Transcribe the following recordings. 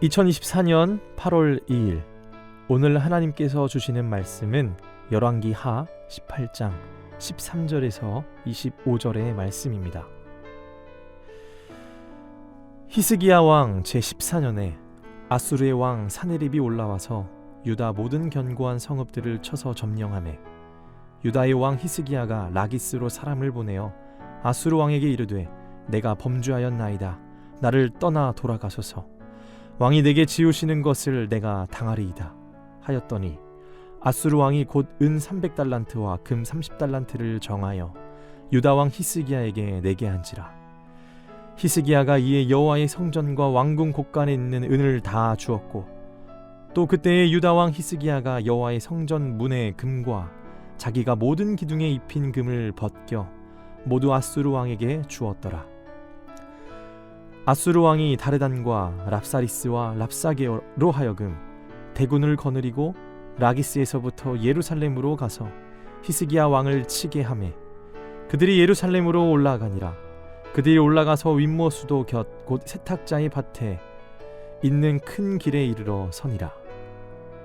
2024년 8월 2일 오늘 하나님께서 주시는 말씀은 열왕기하 18장 13절에서 25절의 말씀입니다. 히스기야 왕 제14년에 아수르의 왕 사네립이 올라와서 유다 모든 견고한 성읍들을 쳐서 점령하매 유다의 왕 히스기야가 라기스로 사람을 보내어 아수르 왕에게 이르되 내가 범죄하였나이다. 나를 떠나 돌아가소서. 왕이 내게 지우시는 것을 내가 당하리이다 하였더니 아수르 왕이 곧 은 300달란트와 금 30달란트를 정하여 유다 왕 히스기야에게 내게 한지라. 히스기야가 이에 여호와의 성전과 왕궁 곳간에 있는 은을 다 주었고 또 그때에 유다 왕 히스기야가 여호와의 성전 문의 금과 자기가 모든 기둥에 입힌 금을 벗겨 모두 아수르 왕에게 주었더라. 아수르 왕이 다르단과 랍사리스와 랍사게로 하여금 대군을 거느리고 라기스에서부터 예루살렘으로 가서 히스기야 왕을 치게 하매 그들이 예루살렘으로 올라가니라. 그들이 올라가서 윗모수도 곁 곧 세탁자의 밭에 있는 큰 길에 이르러 서니라.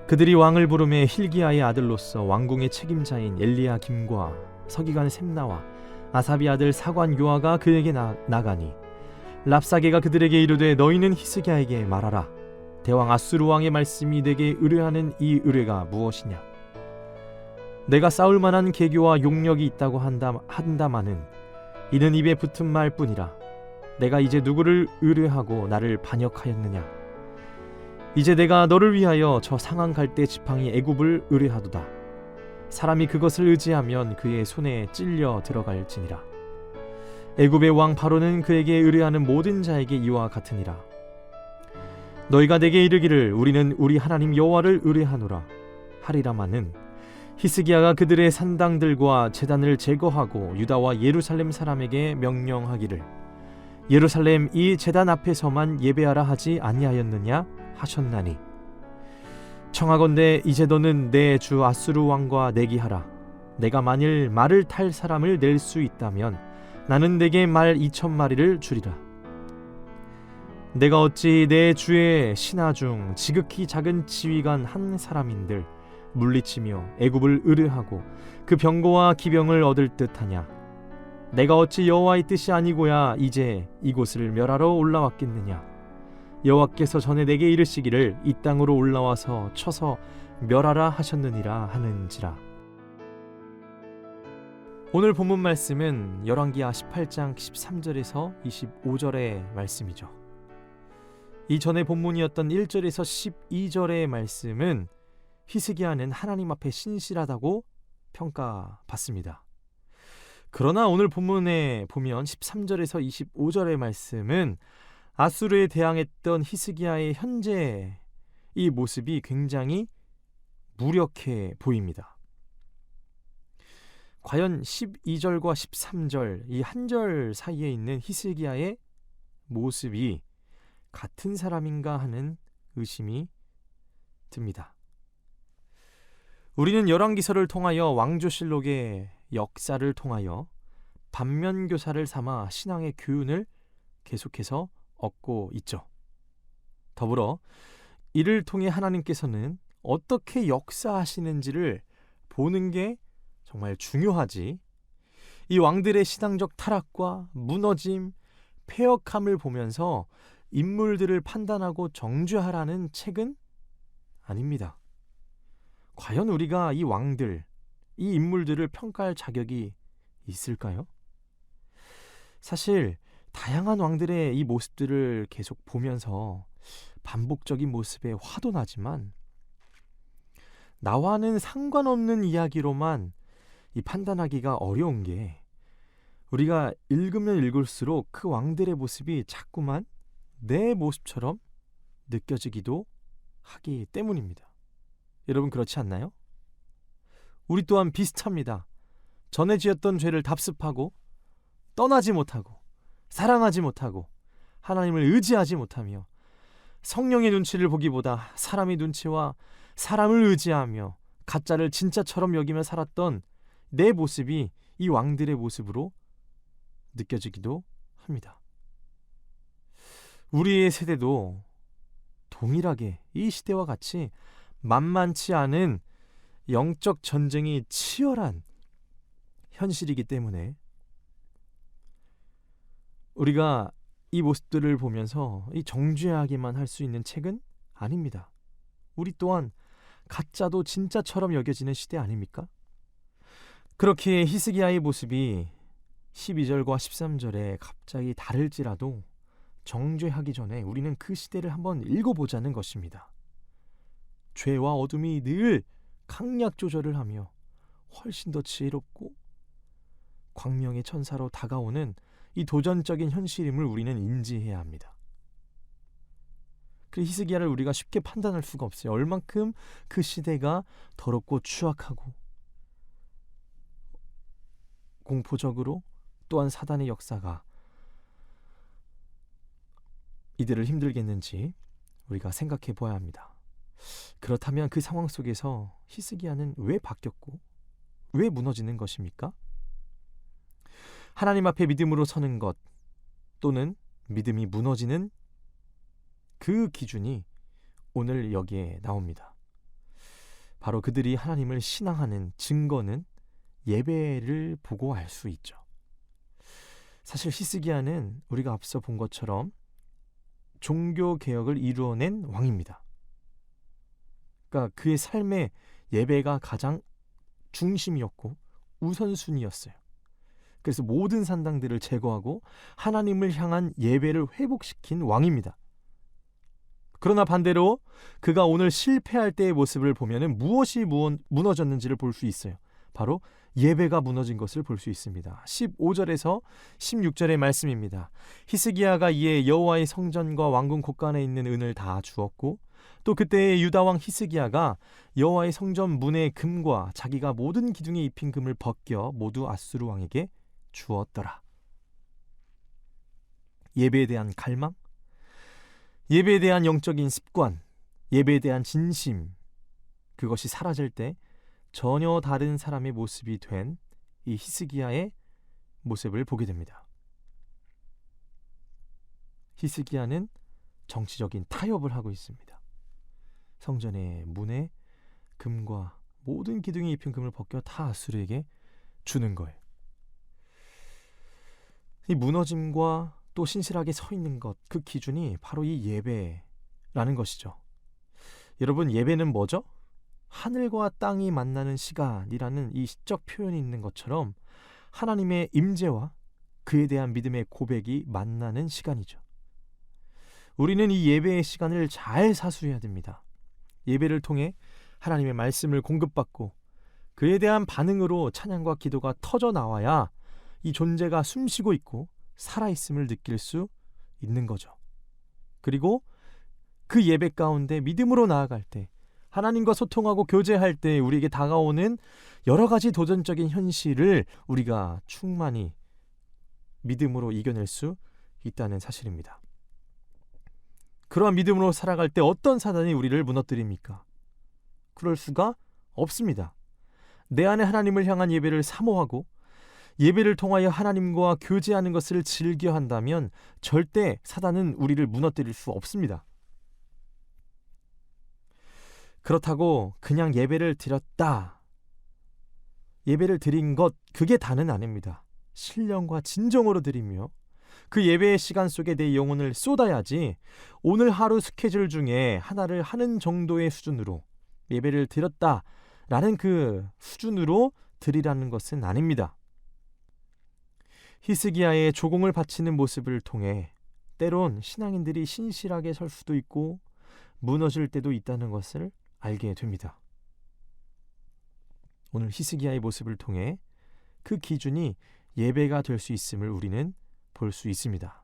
그들이 왕을 부르매 힐기야의 아들로서 왕궁의 책임자인 엘리야김과 서기관 셈나와 아사비 아들 사관 요아가 그에게 나가니 랍사게가 그들에게 이르되 너희는 히스기야에게 말하라. 대왕 아수르 왕의 말씀이 내게 의뢰하는 이 의뢰가 무엇이냐. 내가 싸울 만한 계교와 용력이 있다고 한다마는 이는 입에 붙은 말뿐이라. 내가 이제 누구를 의뢰하고 나를 반역하였느냐. 이제 내가 너를 위하여 저 상한 갈대 지팡이 애굽을 의뢰하도다. 사람이 그것을 의지하면 그의 손에 찔려 들어갈지니라. 애굽의 왕 바로는 그에게 의뢰하는 모든 자에게 이와 같으니라. 너희가 내게 이르기를 우리는 우리 하나님 여호와를 의뢰하노라 하리라마는 히스기야가 그들의 산당들과 제단을 제거하고 유다와 예루살렘 사람에게 명령하기를 예루살렘 이 제단 앞에서만 예배하라 하지 아니하였느냐 하셨나니 청하건대 이제 너는 내 주 아수르 왕과 내기하라. 내가 만일 말을 탈 사람을 낼 수 있다면 나는 내게 말 2,000마리를 주리라. 내가 어찌 내 주의 신하 중 지극히 작은 지휘관 한 사람인들 물리치며 애굽을 의뢰하고 그 병거와 기병을 얻을 듯하냐. 내가 어찌 여호와의 뜻이 아니고야 이제 이곳을 멸하러 올라왔겠느냐. 여호와께서 전에 내게 이르시기를 이 땅으로 올라와서 쳐서 멸하라 하셨느니라 하는지라. 오늘 본문 말씀은 열왕기하 18장 13절에서 25절의 말씀이죠. 이전의 본문이었던 1절에서 12절의 말씀은 히스기야는 하나님 앞에 신실하다고 평가받습니다. 그러나 오늘 본문에 보면 13절에서 25절의 말씀은 아수르에 대항했던 히스기야의 현재 이 모습이 굉장히 무력해 보입니다. 과연 12절과 13절 이 한 절 사이에 있는 히스기야의 모습이 같은 사람인가 하는 의심이 듭니다. 우리는 열왕기서를 통하여 왕조실록의 역사를 통하여 반면교사를 삼아 신앙의 교훈을 계속해서 얻고 있죠. 더불어 이를 통해 하나님께서는 어떻게 역사하시는지를 보는 게 정말 중요하지. 이 왕들의 신앙적 타락과 무너짐, 패역함을 보면서 인물들을 판단하고 정죄하라는 책은 아닙니다. 과연 우리가 이 왕들, 이 인물들을 평가할 자격이 있을까요? 사실 다양한 왕들의 이 모습들을 계속 보면서 반복적인 모습에 화도 나지만 나와는 상관없는 이야기로만 이 판단하기가 어려운 게 우리가 읽으면 읽을수록 그 왕들의 모습이 자꾸만 내 모습처럼 느껴지기도 하기 때문입니다. 여러분 그렇지 않나요? 우리 또한 비슷합니다. 전에 지었던 죄를 답습하고 떠나지 못하고 사랑하지 못하고 하나님을 의지하지 못하며 성령의 눈치를 보기보다 사람의 눈치와 사람을 의지하며 가짜를 진짜처럼 여기며 살았던 내 모습이 이 왕들의 모습으로 느껴지기도 합니다. 우리의 세대도 동일하게 이 시대와 같이 만만치 않은 영적 전쟁이 치열한 현실이기 때문에 우리가 이 모습들을 보면서 이 정죄하기만 할 수 있는 책은 아닙니다. 우리 또한 가짜도 진짜처럼 여겨지는 시대 아닙니까? 그렇게 히스기야의 모습이 12절과 13절에 갑자기 다를지라도 정죄하기 전에 우리는 그 시대를 한번 읽어보자는 것입니다. 죄와 어둠이 늘 강약 조절을 하며 훨씬 더 지혜롭고 광명의 천사로 다가오는 이 도전적인 현실임을 우리는 인지해야 합니다. 그 히스기야를 우리가 쉽게 판단할 수가 없어요. 얼만큼 그 시대가 더럽고 추악하고 공포적으로 또한 사단의 역사가 이들을 힘들겠는지 우리가 생각해 보아야 합니다. 그렇다면 그 상황 속에서 히스기야는 왜 바뀌었고 왜 무너지는 것입니까? 하나님 앞에 믿음으로 서는 것 또는 믿음이 무너지는 그 기준이 오늘 여기에 나옵니다. 바로 그들이 하나님을 신앙하는 증거는 예배를 보고 알 수 있죠. 사실 히스기야는 우리가 앞서 본 것처럼 종교 개혁을 이루어낸 왕입니다. 그러니까 그의 삶의 예배가 가장 중심이었고 우선순위였어요. 그래서 모든 산당들을 제거하고 하나님을 향한 예배를 회복시킨 왕입니다. 그러나 반대로 그가 오늘 실패할 때의 모습을 보면 무엇이 무너졌는지를 볼 수 있어요. 바로 예배가 무너진 것을 볼 수 있습니다. 15절에서 16절의 말씀입니다. 히스기야가 이에 여호와의 성전과 왕궁 곳간에 있는 은을 다 주었고 또 그때의 유다 왕 히스기야가 여호와의 성전 문의 금과 자기가 모든 기둥에 입힌 금을 벗겨 모두 아수르 왕에게 주었더라. 예배에 대한 갈망, 예배에 대한 영적인 습관, 예배에 대한 진심, 그것이 사라질 때 전혀 다른 사람의 모습이 된 이 히스기야의 모습을 보게 됩니다. 히스기야는 정치적인 타협을 하고 있습니다. 성전의 문에 금과 모든 기둥에 입힌 금을 벗겨 다 아수르에게 주는 거예요. 이 무너짐과 또 신실하게 서 있는 것, 그 기준이 바로 이 예배라는 것이죠. 여러분, 예배는 뭐죠? 하늘과 땅이 만나는 시간이라는 이 시적 표현이 있는 것처럼 하나님의 임재와 그에 대한 믿음의 고백이 만나는 시간이죠. 우리는 이 예배의 시간을 잘 사수해야 됩니다. 예배를 통해 하나님의 말씀을 공급받고 그에 대한 반응으로 찬양과 기도가 터져 나와야 이 존재가 숨쉬고 있고 살아있음을 느낄 수 있는 거죠. 그리고 그 예배 가운데 믿음으로 나아갈 때 하나님과 소통하고 교제할 때 우리에게 다가오는 여러 가지 도전적인 현실을 우리가 충만히 믿음으로 이겨낼 수 있다는 사실입니다. 그러한 믿음으로 살아갈 때 어떤 사단이 우리를 무너뜨립니까? 그럴 수가 없습니다. 내 안에 하나님을 향한 예배를 사모하고 예배를 통하여 하나님과 교제하는 것을 즐겨 한다면 절대 사단은 우리를 무너뜨릴 수 없습니다. 그렇다고 그냥 예배를 드렸다, 예배를 드린 것, 그게 다는 아닙니다. 신령과 진정으로 드리며 그 예배의 시간 속에 내 영혼을 쏟아야지 오늘 하루 스케줄 중에 하나를 하는 정도의 수준으로 예배를 드렸다라는 그 수준으로 드리라는 것은 아닙니다. 히스기야의 조공을 바치는 모습을 통해 때론 신앙인들이 신실하게 설 수도 있고 무너질 때도 있다는 것을 알게 됩니다. 오늘 히스기야의 모습을 통해 그 기준이 예배가 될 수 있음을 우리는 볼 수 있습니다.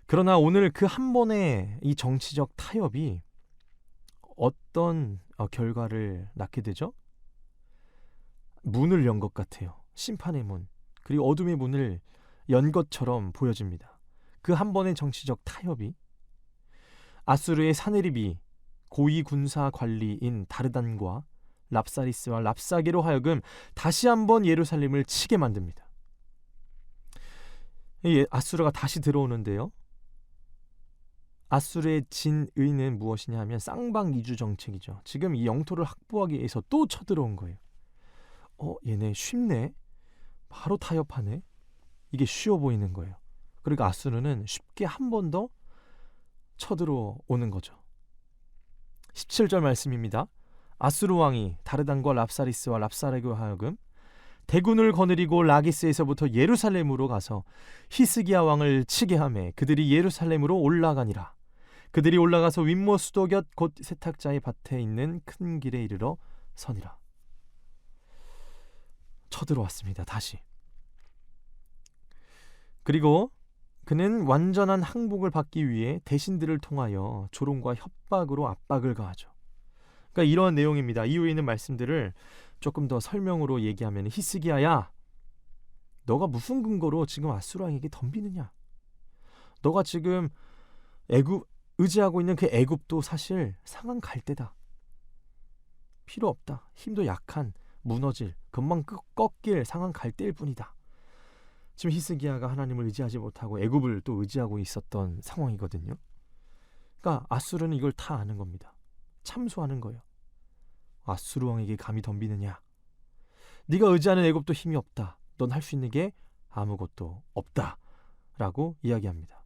그러나 오늘 그 한 번의 이 정치적 타협이 어떤 결과를 낳게 되죠? 문을 연 것 같아요. 심판의 문, 그리고 어둠의 문을 연 것처럼 보여집니다. 그 한 번의 정치적 타협이 아수르의 사네립이 고위 군사 관리인 다르단과 랍사리스와 랍사게로 하여금 다시 한번 예루살렘을 치게 만듭니다. 아수르가 다시 들어오는데요, 아수르의 진의는 무엇이냐 하면 쌍방이주 정책이죠. 지금 이 영토를 확보하기 위해서 또 쳐들어온 거예요. 얘네 쉽네. 바로 타협하네. 이게 쉬워 보이는 거예요. 그러니까 아수르는 쉽게 한 번 더 쳐들어오는 거죠. 17절 말씀입니다. 아수르 왕이 다르단과 랍사리스와 랍사게로 하여금 대군을 거느리고 라기스에서부터 예루살렘으로 가서 히스기야 왕을 치게 하매 그들이 예루살렘으로 올라가니라. 그들이 올라가서 윗모 수도 곁 곧 세탁자의 밭에 있는 큰 길에 이르러 서니라. 쳐들어왔습니다. 다시. 그리고 그는 완전한 항복을 받기 위해 대신들을 통하여 조롱과 협박으로 압박을 가하죠. 그러니까 이러한 내용입니다. 이후에 있는 말씀들을 조금 더 설명으로 얘기하면 히스기야야, 너가 무슨 근거로 지금 아수르 왕에게 덤비느냐? 너가 지금 의지하고 있는 그 애굽도 사실 상한 갈대다. 필요 없다. 힘도 약한, 무너질, 금방 꺾일 상한 갈대일 뿐이다. 지금 히스기야가 하나님을 의지하지 못하고 애굽을 또 의지하고 있었던 상황이거든요. 그러니까 아수르는 이걸 다 아는 겁니다. 참소하는 거예요. 아수르 왕에게 감히 덤비느냐? 네가 의지하는 애굽도 힘이 없다. 넌 할 수 있는 게 아무것도 없다. 라고 이야기합니다.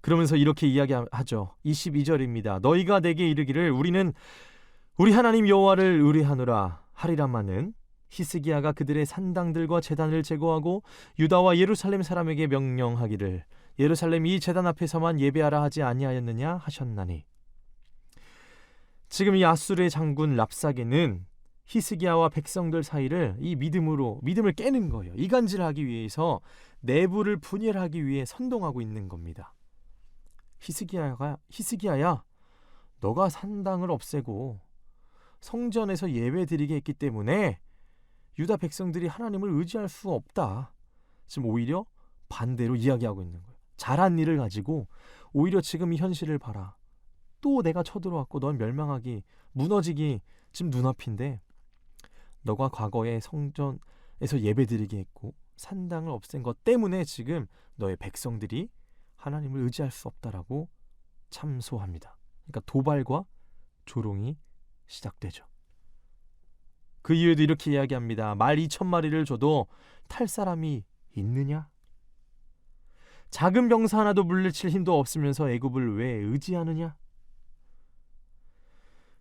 그러면서 이렇게 이야기하죠. 22절입니다. 너희가 내게 이르기를 우리는 우리 하나님 여호와를 의뢰하노라 하리라마는 히스기야가 그들의 산당들과 제단을 제거하고 유다와 예루살렘 사람에게 명령하기를 예루살렘 이 제단 앞에서만 예배하라 하지 아니하였느냐 하셨나니. 지금 이 아수르의 장군 랍사게는 히스기야와 백성들 사이를 이 믿음을 깨는 거예요. 이간질하기 위해서 내부를 분열하기 위해 선동하고 있는 겁니다. 히스기야야, 너가 산당을 없애고 성전에서 예배드리게 했기 때문에 유다 백성들이 하나님을 의지할 수 없다. 지금 오히려 반대로 이야기하고 있는 거예요. 잘한 일을 가지고 오히려 지금 이 현실을 봐라. 또 내가 쳐들어왔고 넌 멸망하기, 무너지기 지금 눈앞인데 너가 과거에 성전에서 예배드리게 했고 산당을 없앤 것 때문에 지금 너의 백성들이 하나님을 의지할 수 없다라고 참소합니다. 그러니까 도발과 조롱이 시작되죠. 그 이후에도 이렇게 이야기합니다. 말 2,000마리를 줘도 탈 사람이 있느냐? 작은 병사 하나도 물리칠 힘도 없으면서 애굽을 왜 의지하느냐?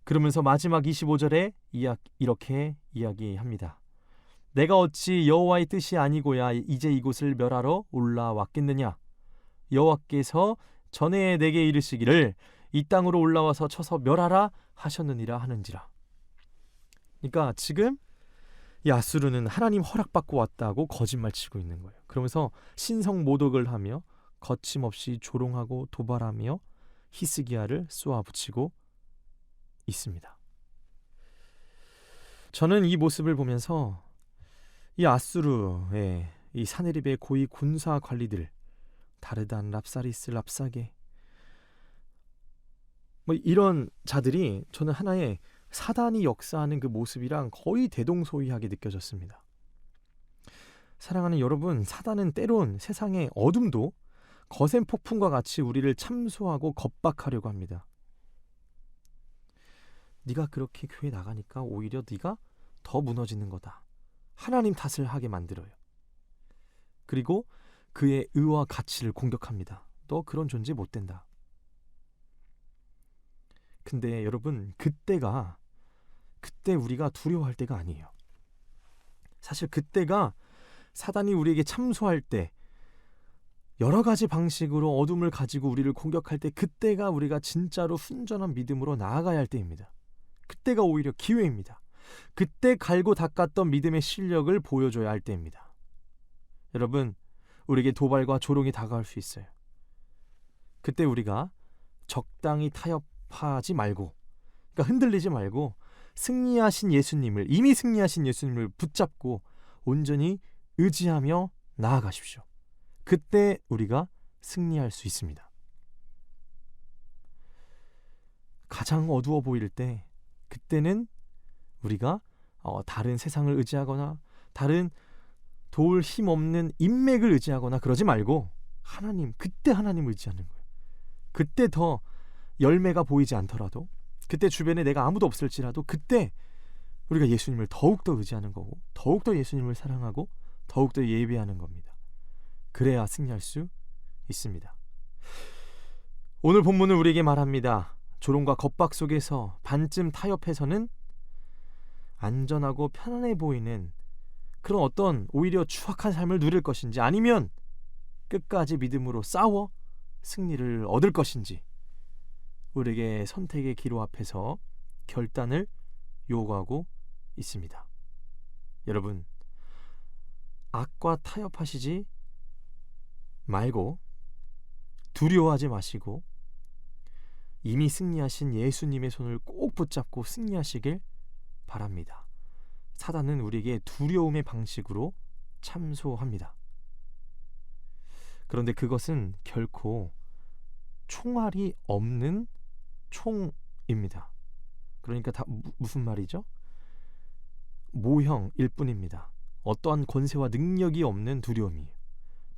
그러면서 마지막 25절에 이렇게 이야기합니다. 내가 어찌 여호와의 뜻이 아니고야 이제 이곳을 멸하러 올라왔겠느냐? 여호와께서 전에 내게 이르시기를 이 땅으로 올라와서 쳐서 멸하라 하셨느니라 하는지라. 그러니까 지금 이 아수르는 하나님 허락받고 왔다고 거짓말치고 있는 거예요. 그러면서 신성 모독을 하며 거침없이 조롱하고 도발하며 히스기야를 쏘아붙이고 있습니다. 저는 이 모습을 보면서 이 아수르의 이 사네립의 고위 군사 관리들, 다르단, 랍사리스, 랍사게 이런 자들이 저는 하나의 사단이 역사하는 그 모습이랑 거의 대동소이하게 느껴졌습니다. 사랑하는 여러분, 사단은 때론 세상의 어둠도 거센 폭풍과 같이 우리를 참소하고 겁박하려고 합니다. 네가 그렇게 교회 나가니까 오히려 네가 더 무너지는 거다. 하나님 탓을 하게 만들어요. 그리고 그의 의와 가치를 공격합니다. 너 그런 존재 못 된다. 근데 여러분, 그때 우리가 두려워할 때가 아니에요. 사실 그때가 사단이 우리에게 참소할 때, 여러 가지 방식으로 어둠을 가지고 우리를 공격할 때, 그때가 우리가 진짜로 순전한 믿음으로 나아가야 할 때입니다. 그때가 오히려 기회입니다. 그때 갈고 닦았던 믿음의 실력을 보여줘야 할 때입니다. 여러분, 우리에게 도발과 조롱이 다가올 수 있어요. 그때 우리가 적당히 타협하지 말고, 그러니까 흔들리지 말고 이미 승리하신 예수님을 붙잡고 온전히 의지하며 나아가십시오. 그때 우리가 승리할 수 있습니다. 가장 어두워 보일 때, 그때는 우리가 다른 세상을 의지하거나 다른 도울 힘 없는 인맥을 의지하거나 그러지 말고 그때 하나님을 의지하는 거예요. 그때 더 열매가 보이지 않더라도, 그때 주변에 내가 아무도 없을지라도 그때 우리가 예수님을 더욱더 의지하는 거고, 더욱더 예수님을 사랑하고 더욱더 예배하는 겁니다. 그래야 승리할 수 있습니다. 오늘 본문은 우리에게 말합니다. 조롱과 겁박 속에서 반쯤 타협해서는 안전하고 편안해 보이는 그런 어떤 오히려 추악한 삶을 누릴 것인지, 아니면 끝까지 믿음으로 싸워 승리를 얻을 것인지, 우리에게 선택의 기로 앞에서 결단을 요구하고 있습니다. 여러분, 악과 타협하시지 말고, 두려워하지 마시고, 이미 승리하신 예수님의 손을 꼭 붙잡고 승리하시길 바랍니다. 사단은 우리에게 두려움의 방식으로 참소합니다. 그런데 그것은 결코 총알이 없는 총입니다. 그러니까 다 무슨 말이죠? 모형일 뿐입니다. 어떠한 권세와 능력이 없는 두려움이에요.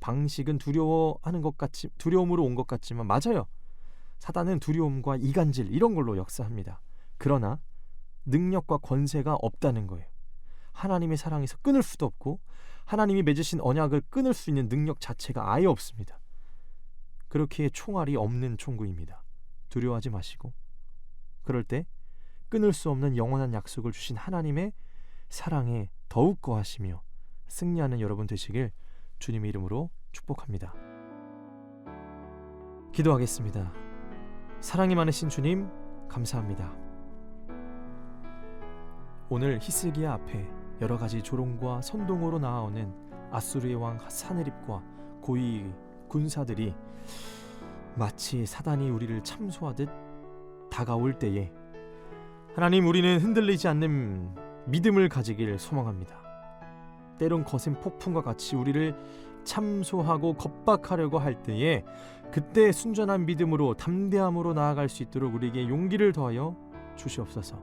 방식은 두려워하는 것 같이, 두려움으로 온 것 같지만 맞아요. 사단은 두려움과 이간질 이런 걸로 역사합니다. 그러나 능력과 권세가 없다는 거예요. 하나님의 사랑에서 끊을 수도 없고, 하나님이 맺으신 언약을 끊을 수 있는 능력 자체가 아예 없습니다. 그렇기에 총알이 없는 총구입니다. 두려워하지 마시고, 그럴 때 끊을 수 없는 영원한 약속을 주신 하나님의 사랑에 더욱 거하시며 승리하는 여러분 되시길 주님의 이름으로 축복합니다. 기도하겠습니다. 사랑이 많으신 주님, 감사합니다. 오늘 히스기야 앞에 여러 가지 조롱과 선동으로 나아오는 아수르의 왕 사네립과 고위 군사들이 마치 사단이 우리를 참소하듯 다가올 때에, 하나님, 우리는 흔들리지 않는 믿음을 가지길 소망합니다. 때론 거센 폭풍과 같이 우리를 참소하고 겁박하려고 할 때에 그때 순전한 믿음으로 담대함으로 나아갈 수 있도록 우리에게 용기를 더하여 주시옵소서.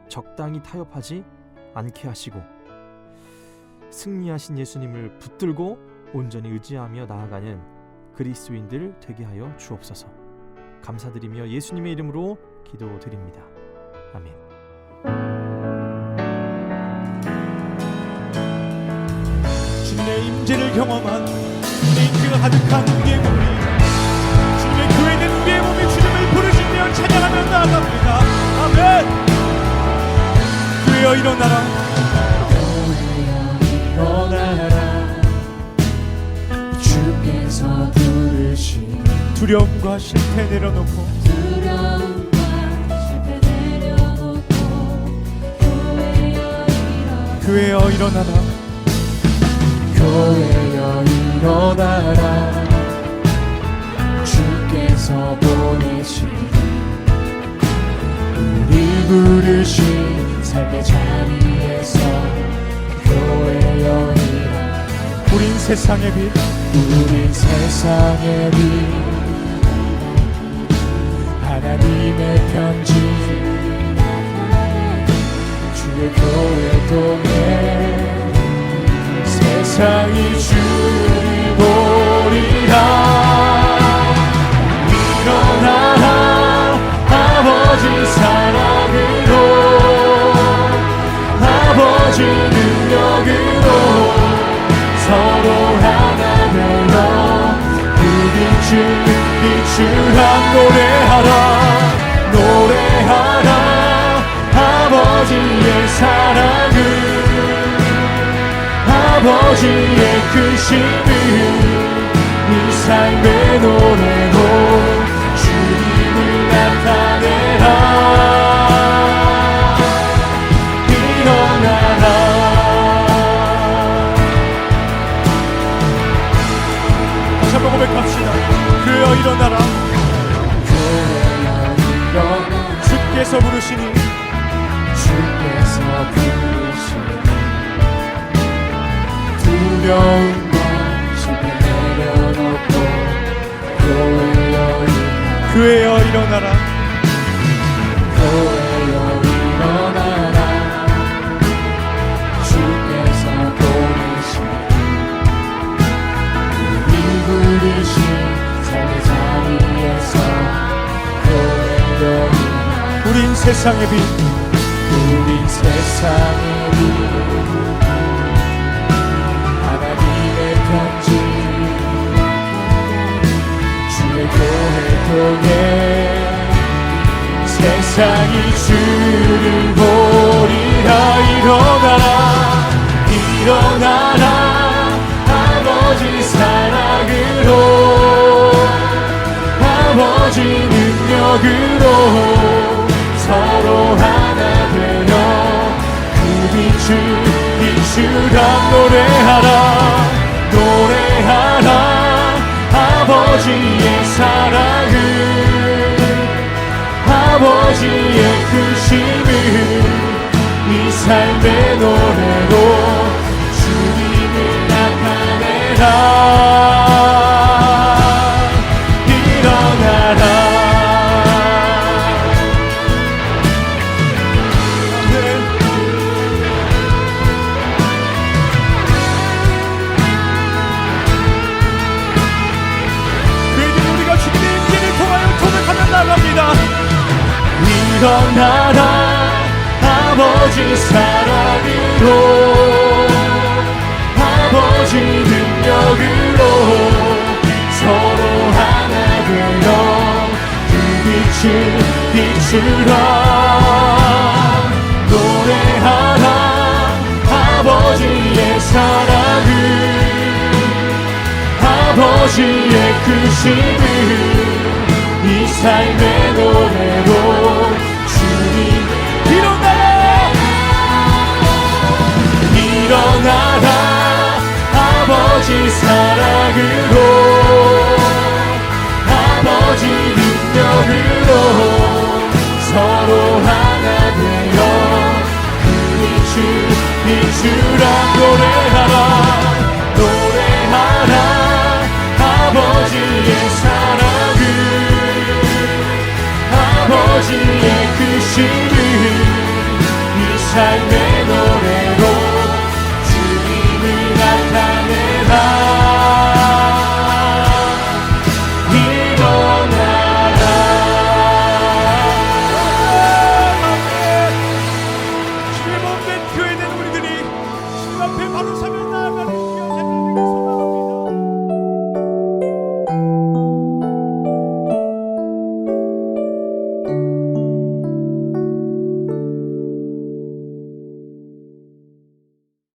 적당히 타협하지 않게 하시고 승리하신 예수님을 붙들고 온전히 의지하며 나아가는 그리스도인들 되게 하여 주옵소서. 감사드리며 예수님의 이름으로 기도드립니다. 아멘. 주님의 임재를 경험한 인기가 가득한 우리의 몸이, 주님의 교회된 우리의 몸이 주님을 부르시며 찬양하며 나아갑니다. 아멘. 교회여 일어나라, 일어나라. 주께서 부르시니 두려움과 실패 내려놓고 교회여 일어나라. 교회여 일어나라. 주께서 보내시니 우리 부르신 삶의 자리에서 교회여 일어나라. 우린 세상의 빛, 우린 세상의 빛, 하나님의 편지, 주의 교회 통해 세상이 주를 보리라. 일어나라, 아버지 사랑으로, 아버지 능력으로 서로 하나 되어 빛주한 노래하라, 노래하라. 아버지의 사랑을, 아버지의 크심을 이 삶의 노래로 주님을 나타내라. 일어나라. 다시 한번 고백합시다. 교회여 일어나라. 교회여 일어나라. 주께서 부르시니, 주께서 부르시니 두려움과 실패 내려놓고 교회여 일어나라. 교회여 일어나라. 교회여 일어나라. 주께서 보내시니 우리 부르신 삶의 자리에서 세상의 빛 우린 세상의 빛 하나님의 편지 주의 교회 통해 세상이 주를 보리라. 일어나라 일어나라 아버지 사랑으로 아버지 능력으로 서로 하나 되어 그 빛을 비추라. 노래하라 노래하라 아버지의 사랑을 아버지의 크심을 이 삶의 노래로 주님을 나타내라. 일어나라. 그에게 우리가 주님의 인기를 통하여 고백하며 나갑니다. 일어나라 아버지 사랑으로 아버지 능력으로 서로 하나 되어 그 빛을 비추라. 노래하라 아버지의 사랑을 아버지의 크심을 이 삶의 노래로 주님. 일어나라 일어나라 아버지 사랑으로 아버지 능력으로 서로 하나 되어 그 빛을 비추라. 노래하라 노래하라 아버지의 사랑을 아버지의 크심을 이 삶의 노래로 주님을 나타내라. 일어나라. 주의 몸된 교회된 우리들이 주님 앞에 바로 서면